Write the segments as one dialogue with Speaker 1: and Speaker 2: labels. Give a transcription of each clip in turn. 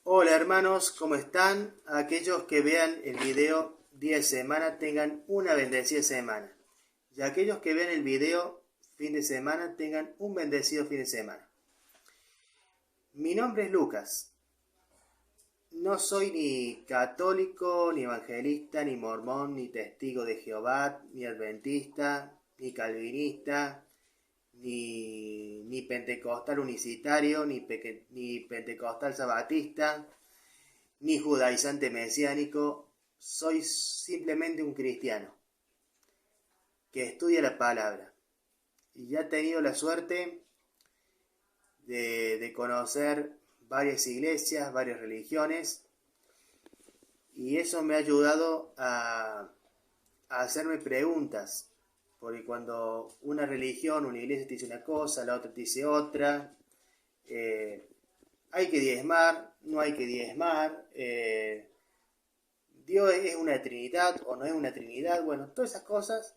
Speaker 1: Hola hermanos, ¿cómo están? Aquellos que vean el video día de semana tengan una bendecida semana. Y aquellos que vean el video fin de semana tengan un bendecido fin de semana. Mi nombre es Lucas. No soy ni católico, ni evangelista, ni mormón, ni testigo de Jehová, ni adventista, ni calvinista, ni pentecostal unicitario, ni pentecostal sabatista, ni judaizante mesiánico. Soy simplemente un cristiano que estudia la palabra. Y ya he tenido la suerte de conocer varias iglesias, varias religiones, y eso me ha ayudado a hacerme preguntas, porque cuando una religión, una iglesia te dice una cosa, la otra te dice otra, hay que diezmar, no hay que diezmar, Dios es una trinidad o no es una trinidad, bueno, todas esas cosas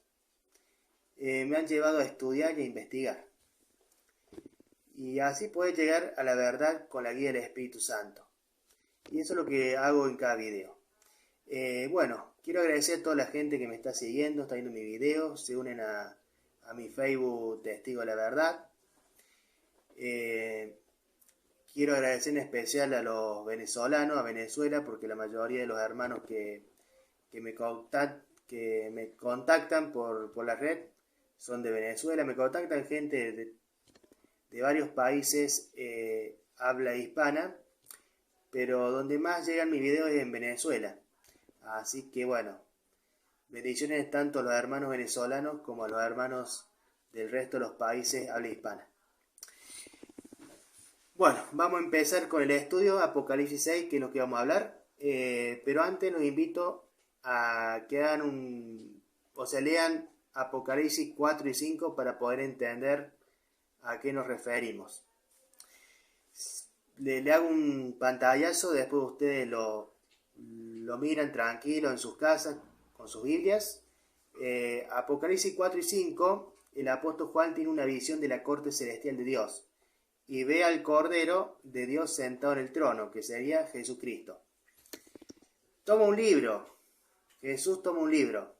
Speaker 1: me han llevado a estudiar y a investigar. Y así puedes llegar a la verdad con la guía del Espíritu Santo. Y eso es lo que hago en cada video. Bueno, quiero agradecer a toda la gente que me está siguiendo, está viendo mi video, se unen a mi Facebook Testigo de la Verdad. Quiero agradecer en especial a los venezolanos, a Venezuela, porque la mayoría de los hermanos que me contactan por la red son de Venezuela. Me contactan gente de varios países habla hispana, pero donde más llegan mis videos es en Venezuela. Así que bueno, bendiciones tanto a los hermanos venezolanos como a los hermanos del resto de los países habla hispana. Bueno, vamos a empezar con el estudio Apocalipsis 6, que es lo que vamos a hablar. Pero antes los invito a que hagan lean Apocalipsis 4 y 5 para poder entender a qué nos referimos. Le hago un pantallazo, después ustedes lo miran tranquilo en sus casas con sus Biblias. Apocalipsis 4 y 5, el apóstol Juan tiene una visión de la corte celestial de Dios y ve al Cordero de Dios sentado en el trono, que sería Jesucristo. Toma un libro, Jesús toma un libro,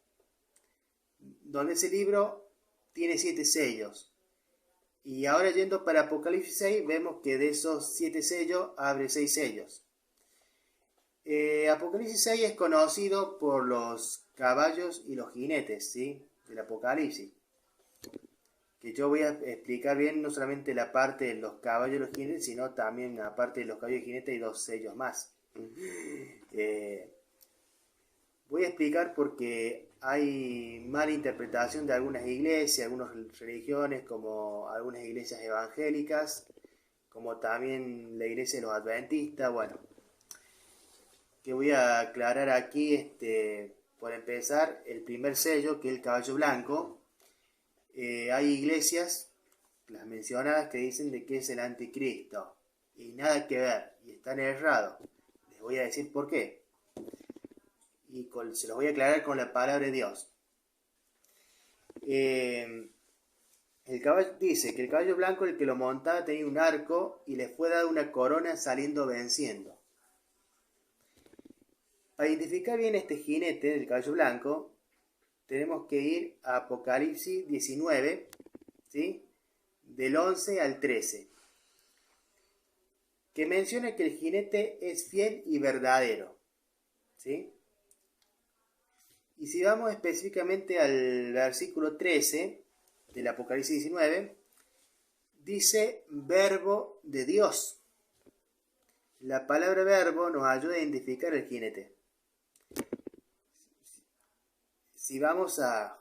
Speaker 1: donde ese libro tiene 7 sellos. Y ahora yendo para Apocalipsis 6, vemos que de esos 7 sellos abre 6 sellos. Apocalipsis 6 es conocido por los caballos y los jinetes, ¿sí?, del Apocalipsis. Que yo voy a explicar bien no solamente la parte de los caballos y los jinetes, sino también la parte de los caballos y jinetes y 2 sellos más. Voy a explicar porque hay mala interpretación de algunas iglesias, algunas religiones, como algunas iglesias evangélicas, como también la iglesia de los adventistas. Bueno, que voy a aclarar aquí, por empezar, el primer sello, que es el caballo blanco. Hay iglesias, las mencionadas, que dicen de que es el anticristo, y nada que ver, y están errados. Les voy a decir por qué. Y se los voy a aclarar con la palabra de Dios. El caballo dice que el caballo blanco, el que lo montaba, tenía un arco y le fue dada una corona saliendo venciendo. Para identificar bien este jinete del caballo blanco, tenemos que ir a Apocalipsis 19, ¿sí?, del 11 al 13, que menciona que el jinete es fiel y verdadero, ¿sí? Y si vamos específicamente al versículo 13 del Apocalipsis 19, dice verbo de Dios. La palabra verbo nos ayuda a identificar el jinete. Si vamos a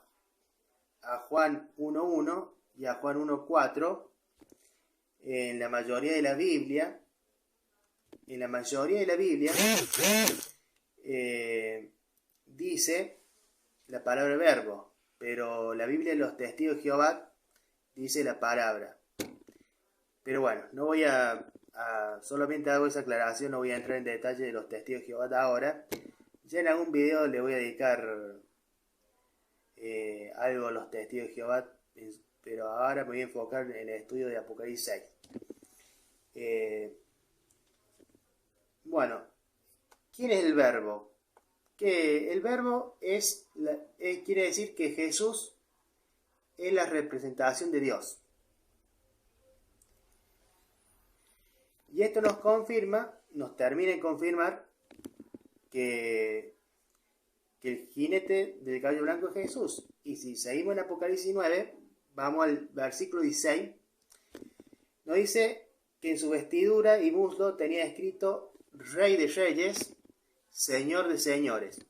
Speaker 1: Juan 1.1 y a Juan 1.4, en la mayoría de la Biblia, dice la palabra verbo, pero la Biblia de los testigos de Jehová dice la palabra. Pero bueno, no voy solamente hago esa aclaración, no voy a entrar en detalle de los testigos de Jehová de ahora. Ya en algún video le voy a dedicar algo a los testigos de Jehová, pero ahora me voy a enfocar en el estudio de Apocalipsis 6. Bueno, ¿quién es el verbo? Que el verbo quiere decir que Jesús es la representación de Dios. Y esto nos termina de confirmar que el jinete del caballo blanco es Jesús. Y si seguimos en Apocalipsis 9, vamos al versículo 16, nos dice que en su vestidura y muslo tenía escrito Rey de Reyes, Señor de Señores.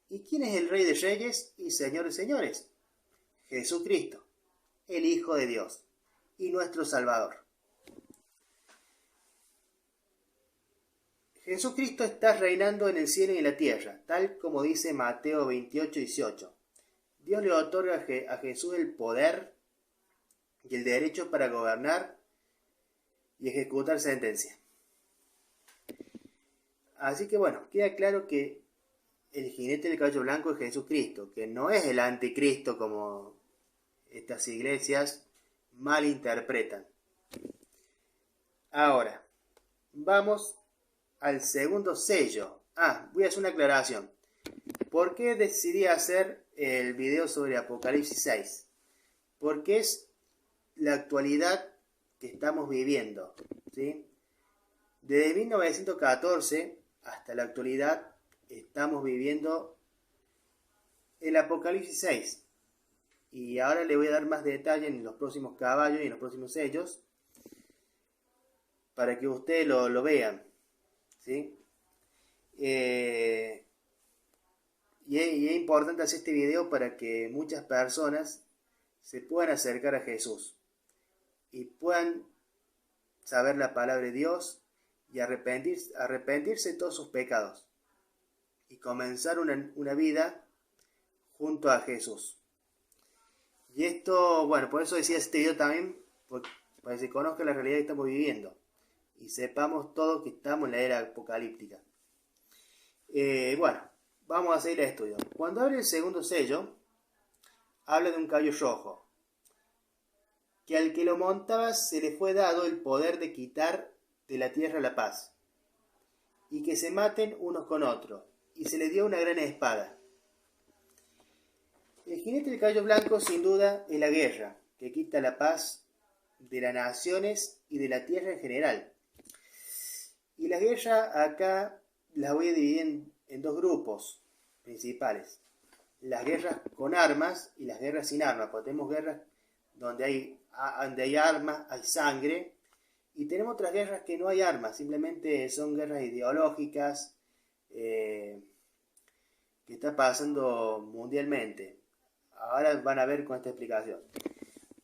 Speaker 1: ¿Y quién es el Rey de Reyes y Señor de Señores? Jesucristo, el Hijo de Dios y nuestro Salvador. Jesucristo está reinando en el cielo y en la tierra, tal como dice Mateo 28, 18. Dios le otorga a Jesús el poder y el derecho para gobernar y ejecutar sentencia. Así que bueno, queda claro que el jinete del caballo blanco es Jesucristo, que no es el anticristo como estas iglesias malinterpretan. Ahora, vamos al segundo sello. Voy a hacer una aclaración. ¿Por qué decidí hacer el video sobre Apocalipsis 6? Porque es la actualidad que estamos viviendo, ¿sí? Desde 1914 hasta la actualidad estamos viviendo el Apocalipsis 6. Y ahora le voy a dar más detalle en los próximos caballos y en los próximos sellos para que ustedes lo vean, ¿sí? Y es importante hacer este video para que muchas personas se puedan acercar a Jesús y puedan saber la palabra de Dios y arrepentirse de todos sus pecados y comenzar una vida junto a Jesús. Y esto, bueno, por eso decía este video también, para que se conozca la realidad que estamos viviendo y sepamos todos que estamos en la era apocalíptica. Bueno, vamos a seguir el estudio. Cuando abre el segundo sello, habla de un caballo rojo, que al que lo montaba se le fue dado el poder de quitar de la tierra la paz, y que se maten unos con otros, y se le dio una gran espada. El jinete del caballo blanco sin duda es la guerra, que quita la paz de las naciones y de la tierra en general. Y la guerra acá las voy a dividir en dos grupos principales. Las guerras con armas y las guerras sin armas, porque tenemos guerras donde hay armas, hay sangre, y tenemos otras guerras que no hay armas, simplemente son guerras ideológicas que está pasando mundialmente. Ahora van a ver con esta explicación.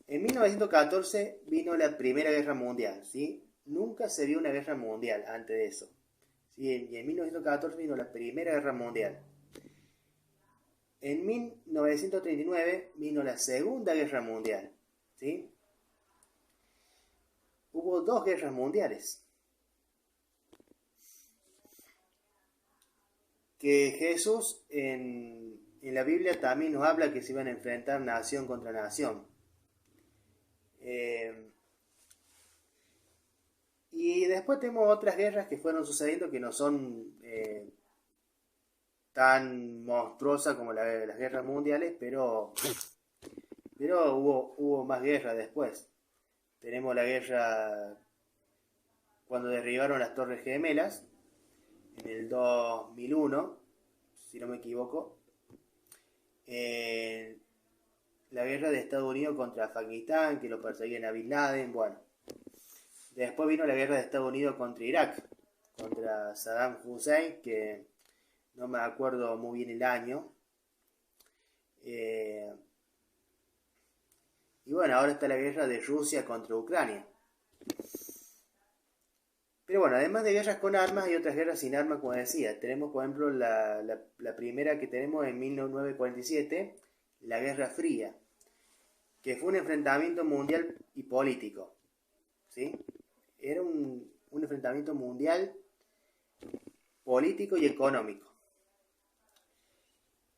Speaker 1: En 1914 vino la Primera Guerra Mundial, ¿sí? Nunca se vio una guerra mundial antes de eso, ¿sí? Y en 1914 vino la Primera Guerra Mundial. En 1939 vino la Segunda Guerra Mundial, ¿sí? Hubo dos guerras mundiales. Que Jesús en la Biblia también nos habla que se iban a enfrentar nación contra nación. Y después tenemos otras guerras que fueron sucediendo que no son tan monstruosas como las guerras mundiales, pero hubo más guerras después. Tenemos la guerra cuando derribaron las Torres Gemelas en el 2001, si no me equivoco. La guerra de Estados Unidos contra Afganistán, que lo perseguían a Bin Laden, bueno. Después vino la guerra de Estados Unidos contra Irak, contra Saddam Hussein, que no me acuerdo muy bien el año. Y bueno, ahora está la guerra de Rusia contra Ucrania. Pero bueno, además de guerras con armas, hay otras guerras sin armas, como decía. Tenemos, por ejemplo, la primera que tenemos en 1947, la Guerra Fría, que fue un enfrentamiento mundial y político, ¿sí? Era un enfrentamiento mundial, político y económico.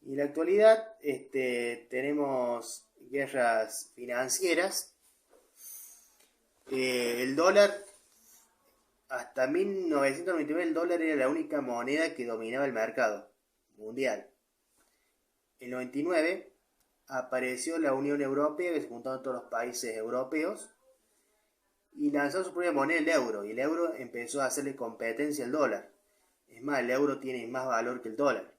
Speaker 1: Y en la actualidad tenemos guerras financieras. El dólar hasta 1999 el dólar era la única moneda que dominaba el mercado mundial. En 99 apareció la Unión Europea, que se juntaron todos los países europeos, y lanzó su propia moneda, el euro, y el euro empezó a hacerle competencia al dólar. Es más, el euro tiene más valor que el dólar.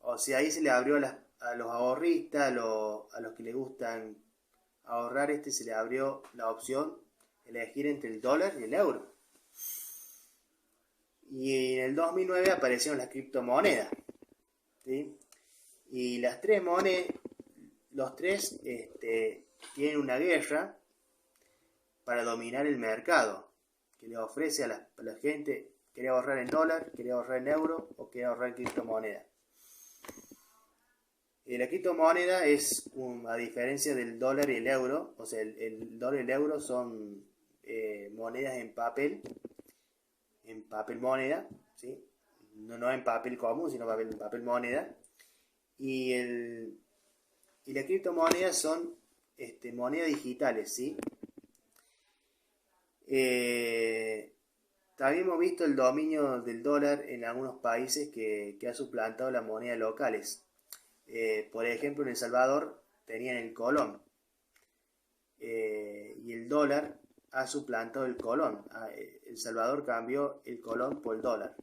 Speaker 1: O sea, ahí se le abrió a los ahorristas, a los que les gustan ahorrar, se le abrió la opción de elegir entre el dólar y el euro. Y en el 2009 aparecieron las criptomonedas, ¿sí? Y las tres monedas, los tres tienen una guerra para dominar el mercado, que le ofrece a la gente, quería ahorrar en dólar, quería ahorrar en euro o quería ahorrar en criptomoneda. La criptomoneda es, a diferencia del dólar y el euro, o sea, el dólar y el euro son monedas en papel moneda, ¿sí? No en papel común, sino papel moneda. Y las criptomonedas son monedas digitales, ¿sí? También hemos visto el dominio del dólar en algunos países que ha suplantado las monedas locales. Por ejemplo, en El Salvador tenían el colón, y el dólar ha suplantado el colón. El Salvador cambió el colón por el dólar,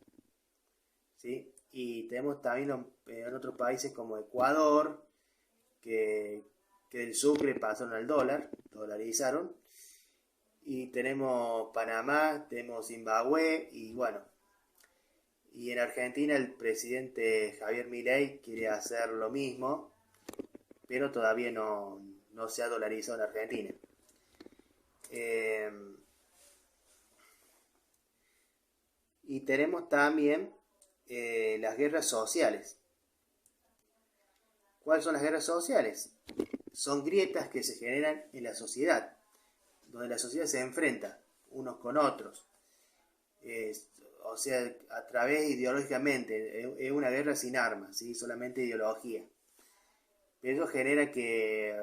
Speaker 1: ¿sí? Y tenemos también en otros países como Ecuador, que del sucre pasaron al dólar, dolarizaron. Y tenemos Panamá, tenemos Zimbabue, y bueno. Y en Argentina el presidente Javier Milei quiere hacer lo mismo, pero todavía no se ha dolarizado en Argentina. Y tenemos también las guerras sociales. ¿Cuáles son las guerras sociales? Son grietas que se generan en la sociedad, donde la sociedad se enfrenta unos con otros. O sea, a través ideológicamente, es una guerra sin armas, ¿sí? Solamente ideología. Pero eso genera que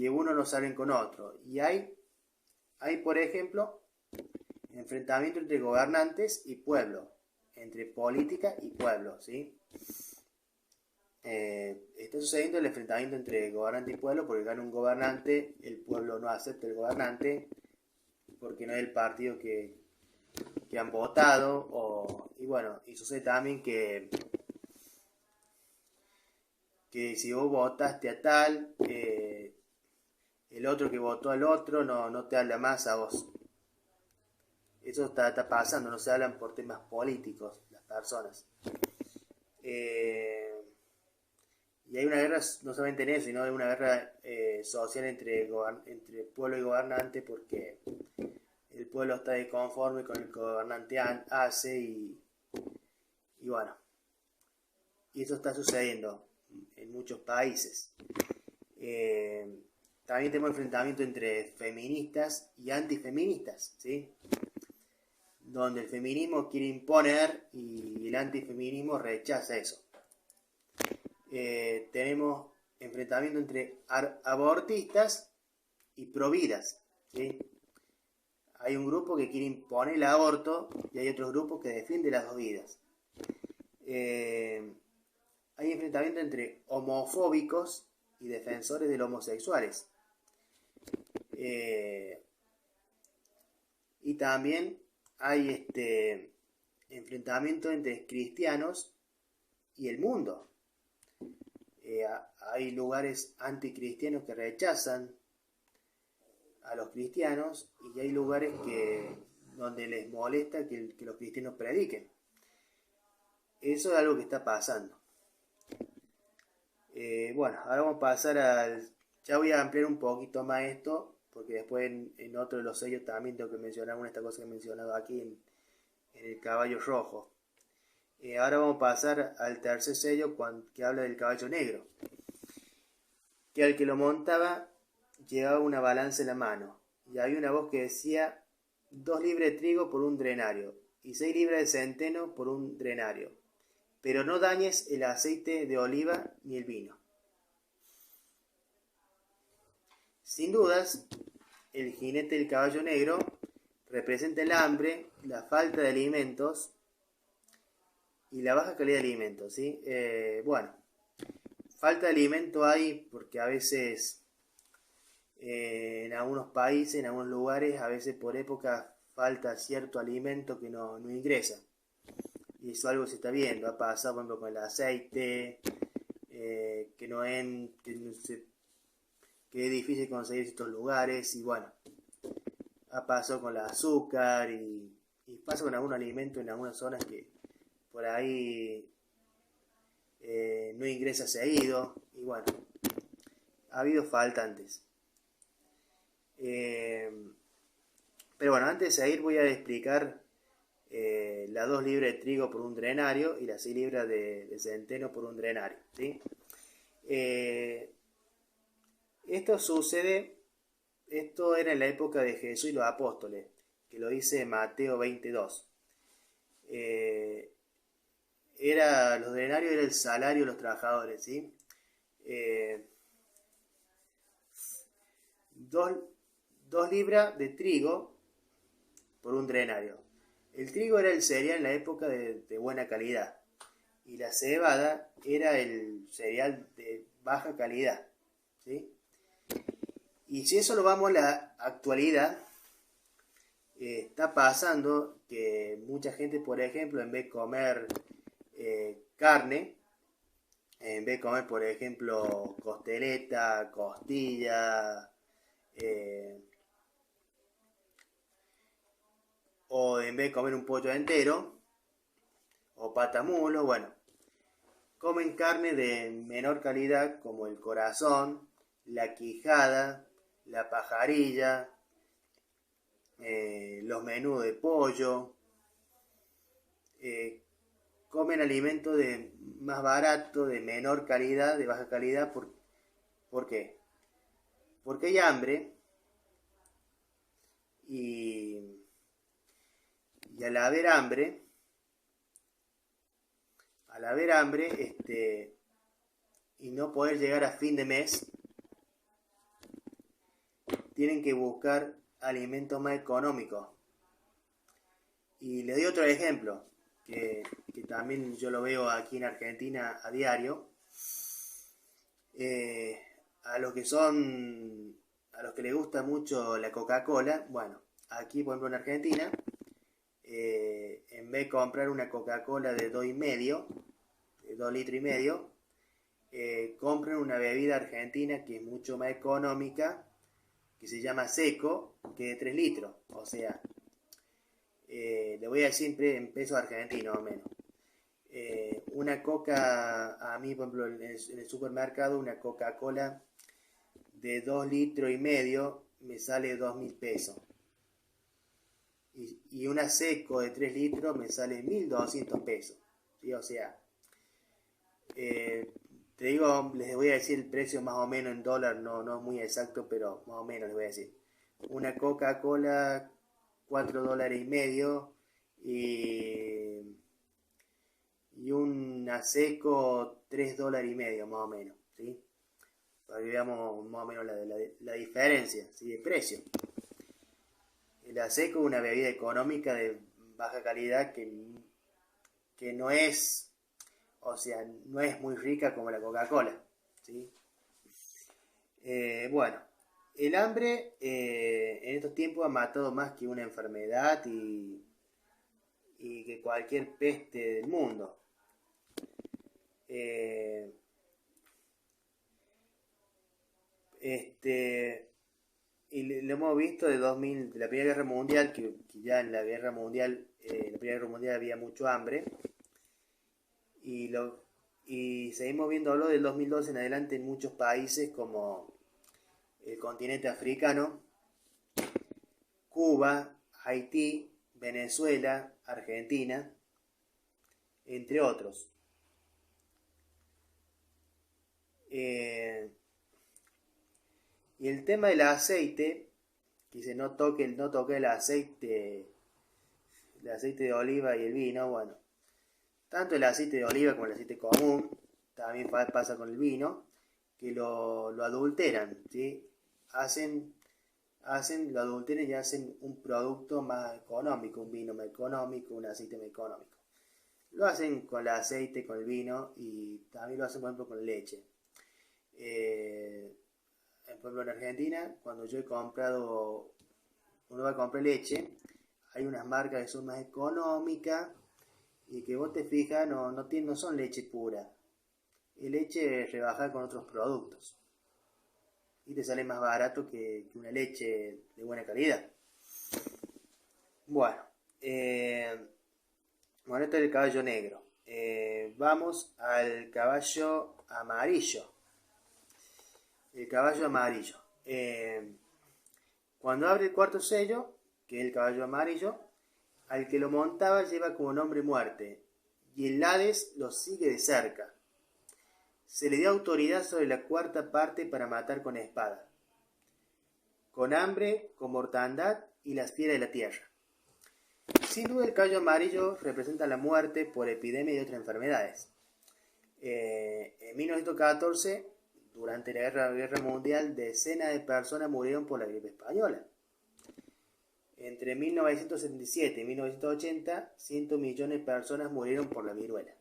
Speaker 1: uno no salen con otro. Y hay, por ejemplo, enfrentamiento entre gobernantes y pueblo, entre política y pueblo, ¿sí? Está sucediendo el enfrentamiento entre gobernante y pueblo porque gana un gobernante, el pueblo no acepta el gobernante porque no es el partido que han votado, y bueno, y sucede también que si vos votaste a tal, el otro que votó al otro no te habla más a vos. Eso está pasando, no se hablan por temas políticos las personas. Y hay una guerra no solamente en eso, sino hay una guerra social entre pueblo y gobernante, porque el pueblo está disconforme con el que el gobernante hace, y bueno, y eso está sucediendo en muchos países. También tenemos enfrentamiento entre feministas y antifeministas, ¿sí? Donde el feminismo quiere imponer y el antifeminismo rechaza eso. Tenemos enfrentamiento entre abortistas y providas, ¿sí? Hay un grupo que quiere imponer el aborto y hay otros grupos que defienden las dos vidas. Hay enfrentamiento entre homofóbicos y defensores de los homosexuales. Y también hay enfrentamiento entre cristianos y el mundo. Hay lugares anticristianos que rechazan a los cristianos, y hay lugares donde les molesta que los cristianos prediquen. Eso es algo que está pasando. Bueno, ahora vamos a pasar ya voy a ampliar un poquito más esto, porque después en otro de los sellos también tengo que mencionar una de estas cosas que he mencionado aquí en el caballo rojo. Ahora vamos a pasar al tercer sello que habla del caballo negro, que al que lo montaba llevaba una balanza en la mano, y había una voz que decía: 2 libras de trigo por un drenario, y 6 libras de centeno por un drenario, pero no dañes el aceite de oliva ni el vino. Sin dudas, el jinete del caballo negro representa el hambre, la falta de alimentos y la baja calidad de alimentos, ¿sí? Bueno, falta de alimento hay porque a veces en algunos países, en algunos lugares, a veces por época falta cierto alimento que no ingresa. Y eso algo se está viendo, ha pasado por ejemplo con el aceite, que es difícil conseguir en estos lugares, y bueno, ha pasado con el azúcar y pasa con algún alimento en algunas zonas que por ahí no ingresa seguido, y bueno, ha habido faltantes. Pero bueno, antes de seguir voy a explicar las 2 libras de trigo por un drenario y las 6 libras de centeno por un drenario, ¿sí? Esto era en la época de Jesús y los apóstoles, que lo dice Mateo 22. Los denarios era el salario de los trabajadores, ¿sí? Dos libras de trigo por un drenario. El trigo era el cereal en la época de buena calidad y la cebada era el cereal de baja calidad, ¿sí? Y si eso lo vamos a la actualidad, está pasando que mucha gente, por ejemplo, en vez de comer carne, en vez de comer, por ejemplo, costeleta, costilla, o en vez de comer un pollo entero, o patamulo, bueno, comen carne de menor calidad como el corazón, la quijada, la pajarilla, los menús de pollo, comen alimentos más baratos, de menor calidad, de baja calidad. ¿Por qué? Porque hay hambre y al haber hambre, y no poder llegar a fin de mes, tienen que buscar alimentos más económicos. Y le doy otro ejemplo, que también yo lo veo aquí en Argentina a diario. A los que les gusta mucho la Coca-Cola, bueno, aquí por ejemplo en Argentina, en vez de comprar una Coca-Cola de 2 litros y medio, compren una bebida argentina que es mucho más económica, que se llama Seco, que de 3 litros. O sea, le voy a decir en pesos argentinos o menos. Una coca, a mí por ejemplo en el supermercado, una Coca-Cola de 2 litros y medio me sale 2.000 pesos. Y una Seco de 3 litros me sale 1.200 pesos. ¿Sí? O sea, te digo, les voy a decir el precio más o menos en dólar, no es muy exacto, pero más o menos les voy a decir. Una Coca-Cola, 4 dólares y medio, y una Seco, 3 dólares y medio, más o menos, ¿sí? Para que veamos más o menos la diferencia, ¿sí? De precio. La Seco es una bebida económica de baja calidad que no es, o sea, no es muy rica como la Coca-Cola, ¿sí? Bueno, el hambre en estos tiempos ha matado más que una enfermedad y que cualquier peste del mundo. Y lo hemos visto de la Primera Guerra Mundial, que ya en la Guerra Mundial, la Primera Guerra Mundial había mucho hambre, y seguimos viéndolo del 2012 en adelante en muchos países como el continente africano, Cuba, Haití, Venezuela, Argentina, entre otros. Y el tema del aceite, que dice no toque el aceite de oliva y el vino, bueno, tanto el aceite de oliva como el aceite común, también pasa con el vino, que lo adulteran, ¿sí? lo adulteran y hacen un producto más económico, un vino más económico, un aceite más económico. Lo hacen con el aceite, con el vino y también lo hacen, por ejemplo, con leche. Por ejemplo, en Argentina, cuando uno va a comprar leche, hay unas marcas que son más económicas y que vos te fijas, no son leche pura. Es leche rebajada con otros productos. Y te sale más barato que una leche de buena calidad. Bueno, este es el caballo negro. Vamos al caballo amarillo. El caballo amarillo. Cuando abre el cuarto sello, que es el caballo amarillo, al que lo montaba lleva como nombre muerte, y el Hades lo sigue de cerca. Se le dio autoridad sobre la cuarta parte para matar con espada, con hambre, con mortandad y las fieras de la tierra. Sin duda el caballo amarillo representa la muerte por epidemia y otras enfermedades. En 1914, durante la Guerra Mundial, decenas de personas murieron por la gripe española. Entre 1977 y 1980, 100 millones de personas murieron por la viruela.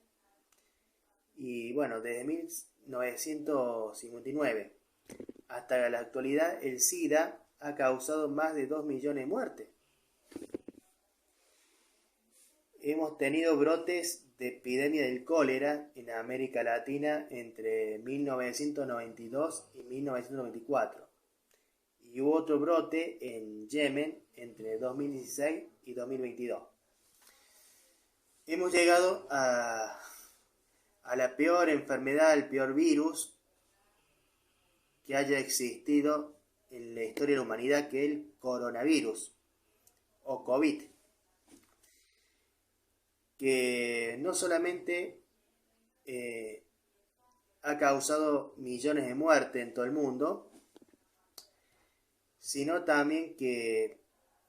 Speaker 1: Y bueno, desde 1959 hasta la actualidad, el SIDA ha causado más de 2 millones de muertes. Hemos tenido brotes de epidemia del cólera en América Latina entre 1992 y 1994. Y hubo otro brote en Yemen entre 2016 y 2022. Hemos llegado a la peor enfermedad, al peor virus que haya existido en la historia de la humanidad, que es el coronavirus o COVID, que no solamente ha causado millones de muertes en todo el mundo, sino también que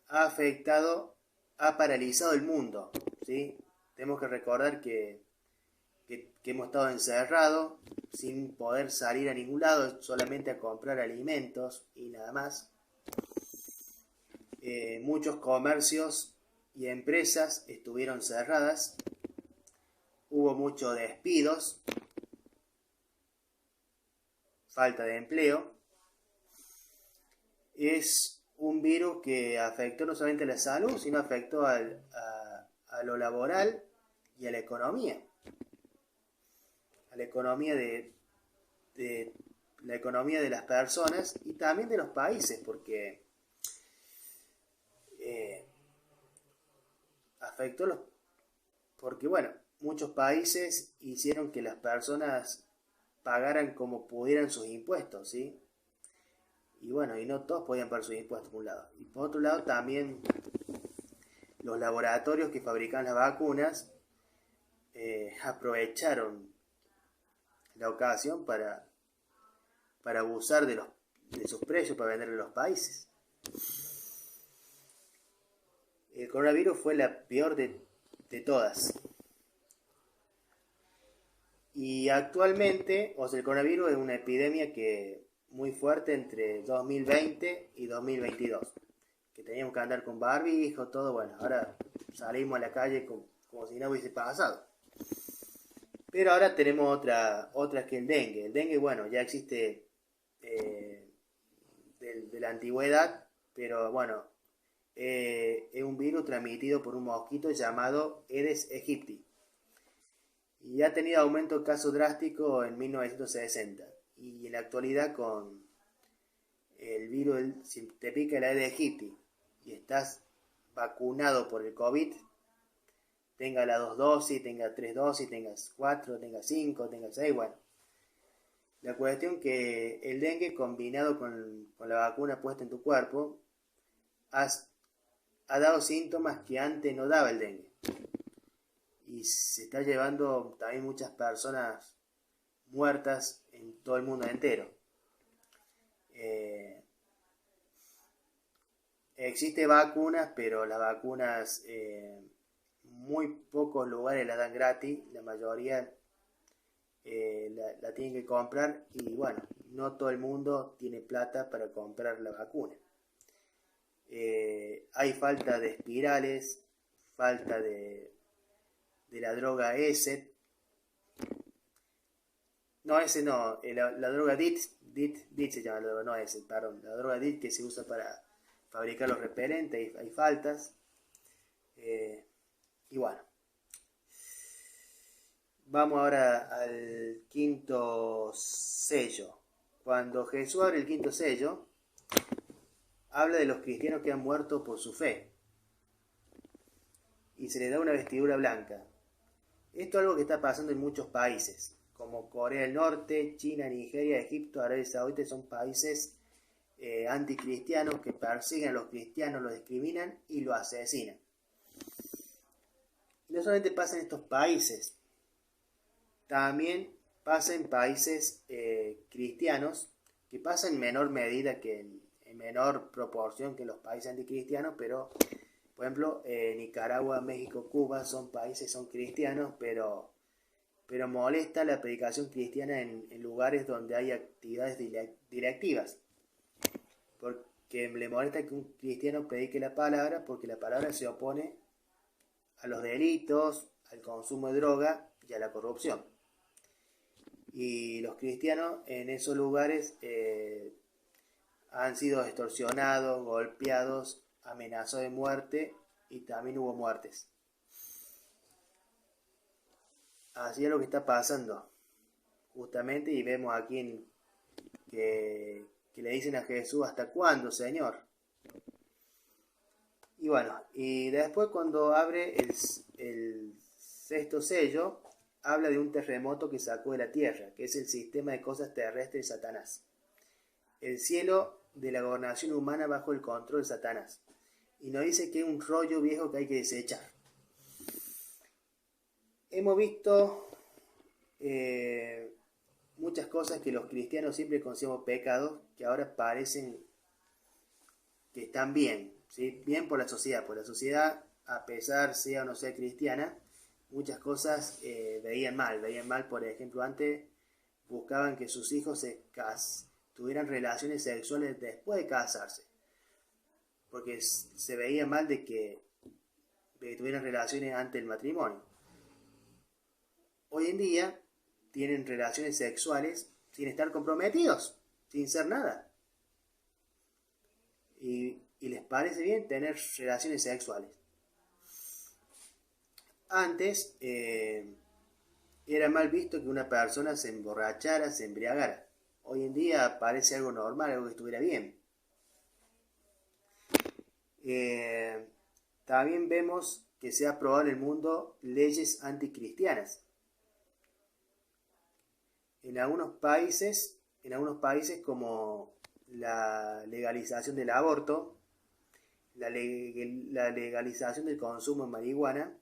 Speaker 1: ha paralizado el mundo, ¿sí? Tenemos que recordar que hemos estado encerrados sin poder salir a ningún lado, solamente a comprar alimentos y nada más. Muchos comercios y empresas estuvieron cerradas, hubo muchos despidos, falta de empleo. Es un virus que afectó no solamente a la salud, sino afectó a lo laboral y a la economía. A la economía de las personas y también de los países, porque porque muchos países hicieron que las personas pagaran como pudieran sus impuestos, ¿sí? Y no todos podían pagar sus impuestos por un lado. Y por otro lado también los laboratorios que fabrican las vacunas aprovecharon la ocasión para abusar de sus precios para venderle a los países. El coronavirus fue la peor de todas. Y actualmente, el coronavirus es una epidemia que muy fuerte entre 2020 y 2022. Que teníamos que andar con barbijo, todo, ahora salimos a la calle como si no hubiese pasado. Pero ahora tenemos otra que el dengue. El dengue, ya existe de la antigüedad, pero es un virus transmitido por un mosquito llamado Aedes aegypti. Y ha tenido aumento de casos drásticos en 1960. Y en la actualidad con el virus, si te pica el Aedes aegypti y estás vacunado por el COVID, tenga las 2 dosis, tenga 3 dosis, tengas 4, tenga 5, tenga 6, La cuestión que el dengue combinado con la vacuna puesta en tu cuerpo ha dado síntomas que antes no daba el dengue. Y se está llevando también muchas personas muertas en todo el mundo entero. Existen vacunas, pero las vacunas muy pocos lugares la dan gratis, la mayoría la tienen que comprar y no todo el mundo tiene plata para comprar la vacuna. Hay falta de espirales, falta de la droga ESET. No, ese no, la droga DIT se llama, no ese, perdón, la droga DIT que se usa para fabricar los repelentes, hay faltas. Y bueno, vamos ahora al quinto sello. Cuando Jesús abre el quinto sello, habla de los cristianos que han muerto por su fe y se les da una vestidura blanca. Esto es algo que está pasando en muchos países, como Corea del Norte, China, Nigeria, Egipto, Arabia Saudita. Son países anticristianos que persiguen a los cristianos, los discriminan y los asesinan. Y no solamente pasa en estos países, también pasa en países cristianos, que pasa en menor medida en menor proporción que los países anticristianos, pero por ejemplo Nicaragua, México, Cuba son países, son cristianos, pero molesta la predicación cristiana en lugares donde hay actividades directivas, porque le molesta que un cristiano predique la palabra, porque la palabra se opone a los delitos, al consumo de droga y a la corrupción. Y los cristianos en esos lugares han sido extorsionados, golpeados, amenazados de muerte, y también hubo muertes. Así es lo que está pasando, justamente, y vemos aquí que le dicen a Jesús: ¿hasta cuándo, Señor? Y bueno, y después cuando abre el sexto sello, habla de un terremoto que sacó de la tierra, que es el sistema de cosas terrestres de Satanás. El cielo de la gobernación humana bajo el control de Satanás. Y nos dice que es un rollo viejo que hay que desechar. Hemos visto muchas cosas que los cristianos siempre consideramos pecados, que ahora parecen que están bien, ¿sí? Bien por la sociedad. Por la sociedad, a pesar sea o no sea cristiana, muchas cosas veían mal. Por ejemplo, antes buscaban que sus hijos tuvieran relaciones sexuales después de casarse, porque se veía mal de que tuvieran relaciones antes del matrimonio. Hoy en día tienen relaciones sexuales sin estar comprometidos, sin ser nada. Y les parece bien tener relaciones sexuales. Antes era mal visto que una persona se emborrachara, se embriagara. Hoy en día parece algo normal, algo que estuviera bien. También vemos que se ha aprobado en el mundo leyes anticristianas. En algunos países como la legalización del aborto, la legalización del consumo de marihuana,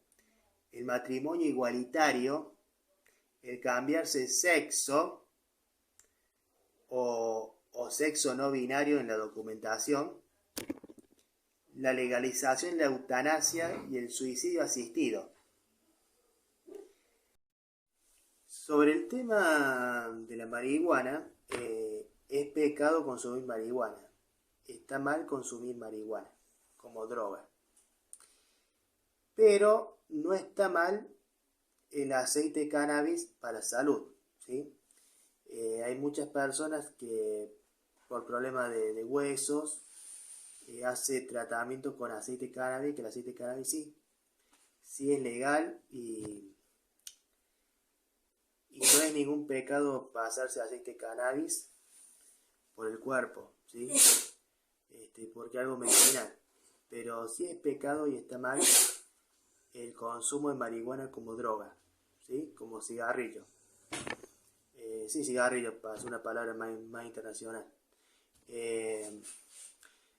Speaker 1: el matrimonio igualitario, el cambiarse de sexo o sexo no binario en la documentación, la legalización de la eutanasia y el suicidio asistido. Sobre el tema de la marihuana, es pecado consumir marihuana. Está mal consumir marihuana como droga. Pero no está mal el aceite de cannabis para la salud, ¿sí? Hay muchas personas que por problemas de huesos hace tratamiento con aceite de cannabis, que el aceite de cannabis sí es legal y no es ningún pecado pasarse aceite de cannabis por el cuerpo, ¿sí? Porque es algo medicinal. Pero sí es pecado y está mal el consumo de marihuana como droga, ¿sí? Como cigarrillo. Cigarrillo, para hacer una palabra más internacional.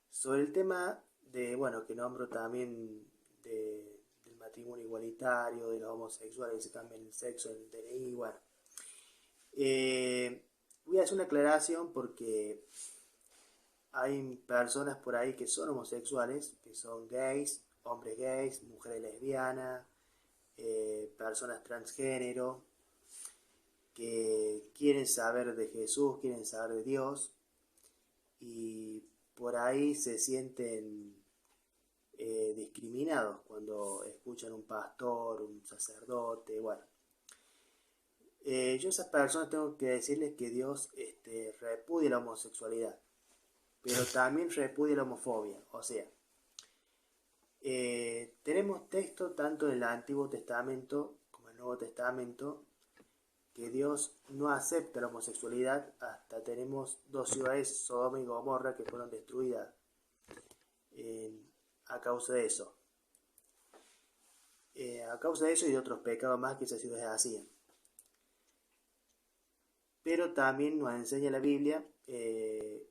Speaker 1: Sobre el tema que nombro también del matrimonio igualitario, de los homosexuales que se cambian el sexo en el DNI, voy a hacer una aclaración porque hay personas por ahí que son homosexuales, que son gays, hombres gays, mujeres lesbianas, personas transgénero, que quieren saber de Jesús, quieren saber de Dios, y por ahí se sienten discriminados cuando escuchan un pastor, un sacerdote, bueno. Yo a esas personas tengo que decirles que Dios repudia la homosexualidad, pero también repudia la homofobia. O sea, tenemos texto tanto en el Antiguo Testamento como en el Nuevo Testamento que Dios no acepta la homosexualidad. Hasta tenemos dos ciudades, Sodoma y Gomorra, que fueron destruidas a causa de eso. A causa de eso y de otros pecados más que esas ciudades hacían. Pero también nos enseña la Biblia que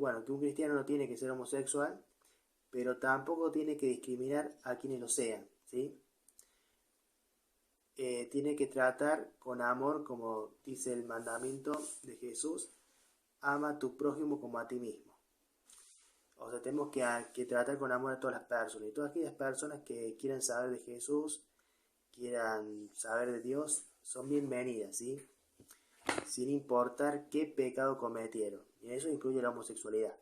Speaker 1: un cristiano no tiene que ser homosexual, pero tampoco tiene que discriminar a quienes lo sean, ¿sí? Tiene que tratar con amor, como dice el mandamiento de Jesús, ama a tu prójimo como a ti mismo. O sea, tenemos que tratar con amor a todas las personas, y todas aquellas personas que quieran saber de Jesús, quieran saber de Dios, son bienvenidas, ¿sí? Sin importar qué pecado cometieron, y eso incluye la homosexualidad.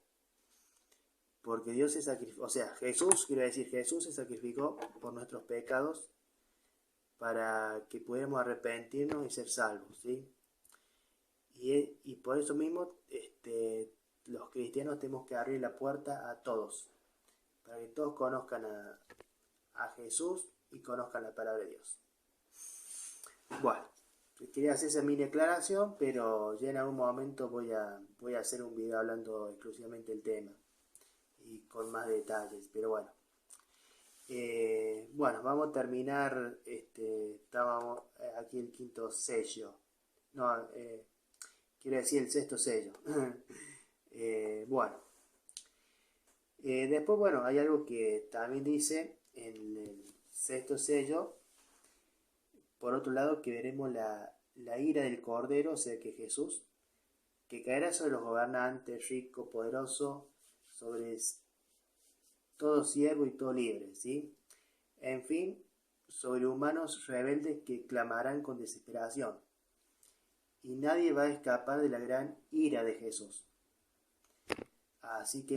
Speaker 1: Porque Dios se sacrificó, o sea, Jesús se sacrificó por nuestros pecados para que pudiéramos arrepentirnos y ser salvos, ¿sí? Y por eso mismo los cristianos tenemos que abrir la puerta a todos, para que todos conozcan a Jesús y conozcan la palabra de Dios. Bueno, quería hacer esa mini aclaración, pero ya en algún momento voy a hacer un video hablando exclusivamente del tema y con más detalles, pero bueno. Vamos a terminar, estábamos aquí el quinto sello, no, quiero decir el sexto sello. Después, hay algo que también dice en el sexto sello, por otro lado, que veremos la ira del Cordero, o sea que Jesús, que caerá sobre los gobernantes, rico, poderoso, sobre todo siervo y todo libre, ¿sí? En fin, sobre humanos rebeldes que clamarán con desesperación. Y nadie va a escapar de la gran ira de Jesús. Así que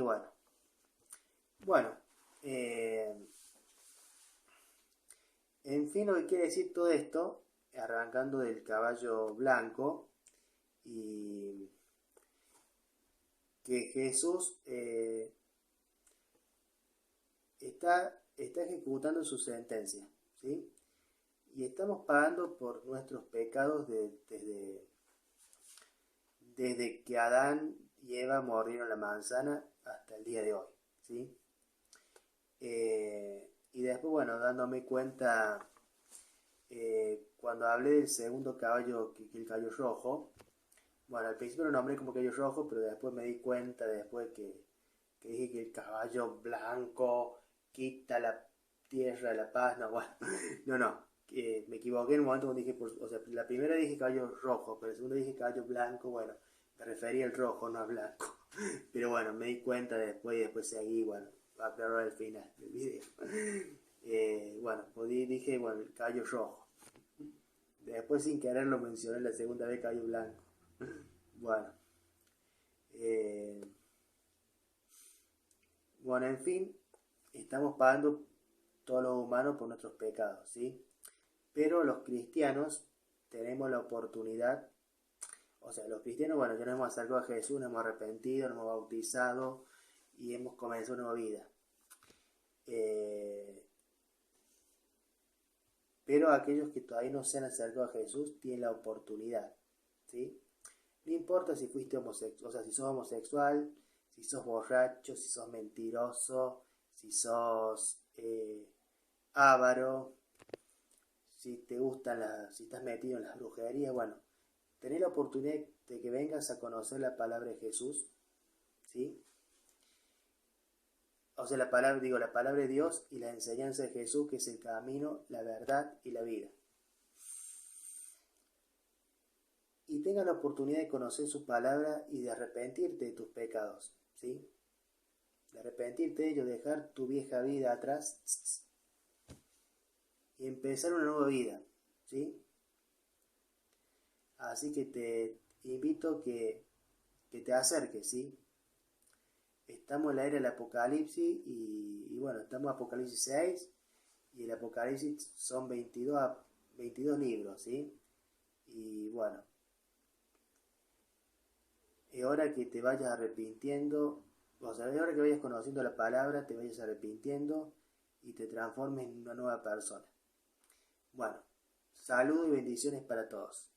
Speaker 1: en fin, lo que quiere decir todo esto, arrancando del caballo blanco, y que Jesús está ejecutando su sentencia, ¿sí? Y estamos pagando por nuestros pecados desde que Adán y Eva mordieron la manzana hasta el día de hoy, ¿sí? Y después, dándome cuenta, cuando hablé del segundo caballo, que el caballo rojo, al principio lo nombré como caballo rojo, pero después me di cuenta, después que dije que el caballo blanco quita la tierra de la paz, no, me equivoqué en un momento cuando dije, la primera dije caballo rojo, pero la segunda dije caballo blanco, me refería al rojo, no al blanco. Pero me di cuenta después y después seguí, va a aclarar al final del video. Dije, el caballo rojo. Después sin querer lo mencioné la segunda vez, caballo blanco. En fin, estamos pagando todos los humanos por nuestros pecados, ¿sí? Pero los cristianos tenemos la oportunidad, los cristianos, ya nos hemos acercado a Jesús, nos hemos arrepentido, nos hemos bautizado y hemos comenzado una nueva vida. Pero aquellos que todavía no se han acercado a Jesús tienen la oportunidad, ¿sí? No importa si fuiste homosexual, si sos homosexual, si sos borracho, si sos mentiroso, si sos avaro, si estás metido en las brujerías, tenés la oportunidad de que vengas a conocer la palabra de Jesús, ¿sí? La palabra de Dios y la enseñanza de Jesús, que es el camino, la verdad y la vida. Y tengas la oportunidad de conocer su palabra y de arrepentirte de tus pecados, ¿sí? De arrepentirte de ellos, dejar tu vieja vida atrás y empezar una nueva vida, ¿sí? Así que te invito que te acerques, ¿sí? Estamos en la era del Apocalipsis y bueno, estamos en Apocalipsis 6 y el Apocalipsis son 22 libros, ¿sí? Y bueno, es hora que te vayas arrepintiendo, o sea, es hora que vayas conociendo la palabra, te vayas arrepintiendo y te transformes en una nueva persona. Bueno, saludos y bendiciones para todos.